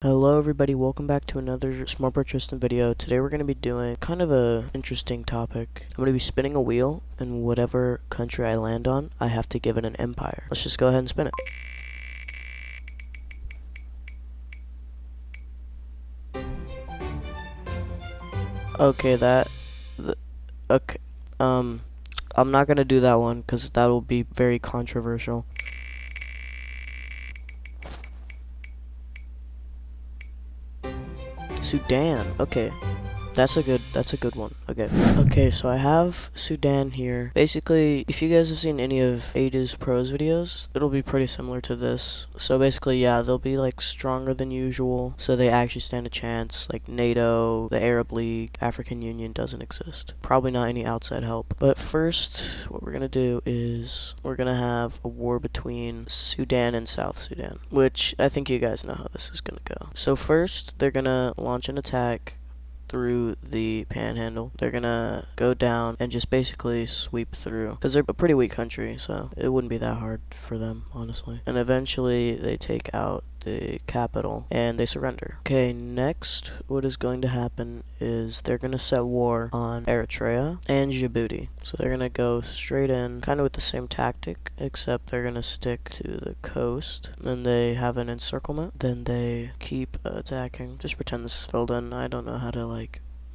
Hello everybody, welcome back to another Smart Bro Tristan video. Today we're going to be doing kind of a interesting topic. I'm going to be spinning a wheel, and whatever country I land on, I have to give it an empire. Let's just go ahead and spin it. Okay, okay, I'm not going to do that one because that will be very controversial. Sudan, okay. That's a good one. Okay, so I have Sudan here. Basically, if you guys have seen any of Ada's Pros videos, it'll be pretty similar to this. So basically, yeah, they'll be like stronger than usual, so they actually stand a chance. Like NATO, the Arab League, African Union doesn't exist. Probably not any outside help. But first, what we're gonna do is we're gonna have a war between Sudan and South Sudan, which I think you guys know how this is gonna go. So first, they're gonna launch an attack through the panhandle. They're gonna go down and just basically sweep through because they're a pretty weak country, so it wouldn't be that hard for them, honestly. And eventually they take out the capital and they surrender. Okay, next what is going to happen is they're gonna set war on Eritrea and Djibouti. So they're gonna go straight in, kind of with the same tactic, except they're gonna stick to the coast. Then they have an encirclement. Then they keep attacking. Just pretend this is filled in. I don't know how to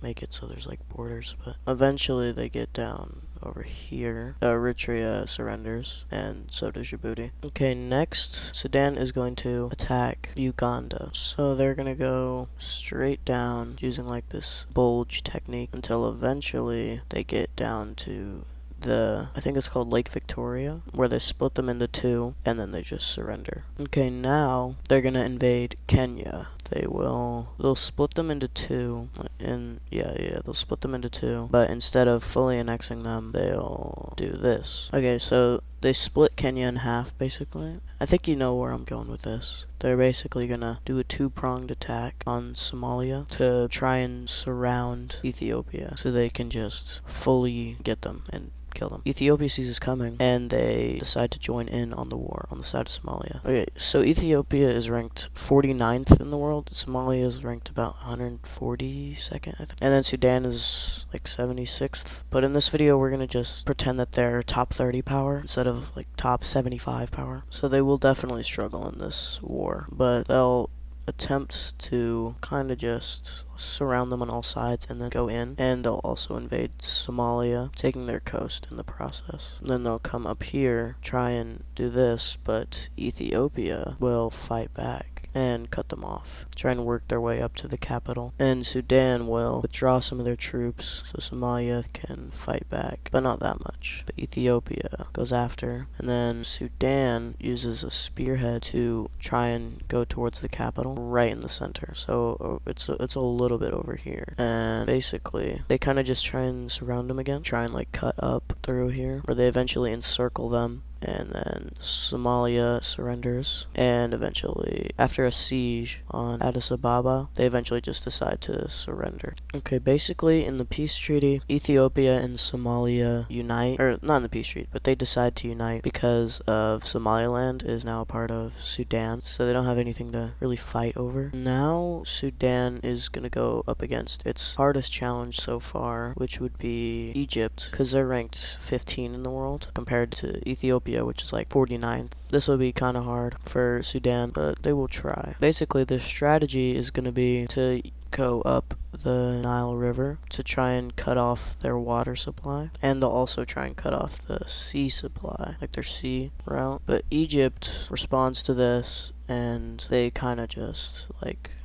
make it so there's like borders, but eventually they get down over here. Eritrea surrenders, and so does Djibouti. Okay, next, Sudan is going to attack Uganda. So they're gonna go straight down using like this bulge technique until eventually they get down to I think it's called Lake Victoria, where they split them into two, and then they just surrender. Okay, now they're gonna invade Kenya. They'll split them into two, and they'll split them into two, but instead of fully annexing them, they'll do this. Okay, so they split Kenya in half, basically. I think you know where I'm going with this. They're basically gonna do a two-pronged attack on Somalia to try and surround Ethiopia, so they can just fully get them and kill them. Ethiopia sees this coming, and they decide to join in on the war on the side of Somalia. Okay, so Ethiopia is ranked 49th in the world. Somalia is ranked about 142nd, I think. And then Sudan is like 76th. But in this video, we're gonna just pretend that they're top 30 power instead of like top 75 power. So they will definitely struggle in this war, but they'll attempt to kind of just surround them on all sides and then go in, and they'll also invade Somalia, taking their coast in the process. And then they'll come up here, try and do this, but Ethiopia will fight back and cut them off, try and work their way up to the capital. And Sudan will withdraw some of their troops so Somalia can fight back, but not that much. But Ethiopia goes after, and then Sudan uses a spearhead to try and go towards the capital right in the center. So it's a little bit over here, and basically they kind of just try and surround them again, try and like cut up through here, where they eventually encircle them. And then Somalia surrenders, and eventually, after a siege on Addis Ababa, they eventually just decide to surrender. Okay, basically in the peace treaty, Ethiopia and Somalia unite, or not in the peace treaty, but they decide to unite because of Somaliland is now a part of Sudan, so they don't have anything to really fight over. Now Sudan is gonna go up against its hardest challenge so far, which would be Egypt, because they're ranked 15 in the world compared to Ethiopia, which is like 49th. This will be kind of hard for Sudan, but they will try. Basically, their strategy is going to be to go up the Nile River to try and cut off their water supply, and they'll also try and cut off the sea supply, like their sea route. But Egypt responds to this, and they kind of just like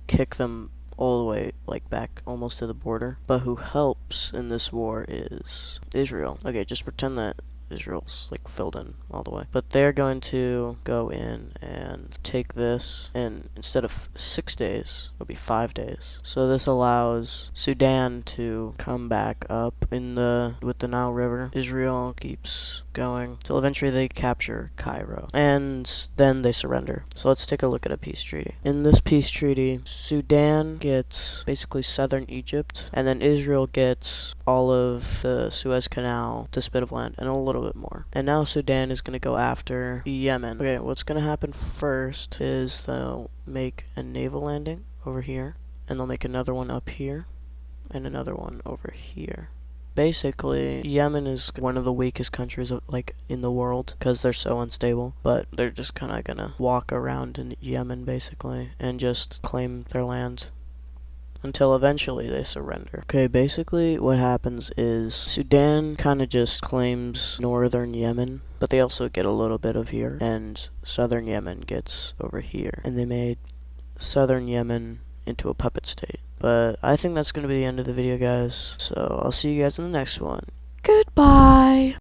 kick them all the way like back almost to the border. But who helps in this war is Israel. Okay, just pretend that Israel's like filled in all the way, but they're going to go in and take this, and instead of 6 days it'll be 5 days. So this allows Sudan to come back up with the Nile River. Israel keeps going till eventually they capture Cairo, and then they surrender. So let's take a look at a peace treaty. In this peace treaty, Sudan gets basically southern Egypt, and then Israel gets all of the Suez Canal, this bit of land, and a little little bit more. And now Sudan is going to go after Yemen. Okay, what's going to happen first is they'll make a naval landing over here, and they'll make another one up here, and another one over here. Basically, Yemen is one of the weakest countries like in the world because they're so unstable, but they're just kind of gonna walk around in Yemen basically and just claim their land until eventually they surrender. Okay, basically what happens is Sudan kind of just claims northern Yemen, but they also get a little bit of here, and southern Yemen gets over here, and they made southern Yemen into a puppet state. But I think that's going to be the end of the video, guys, so I'll see you guys in the next one. Goodbye!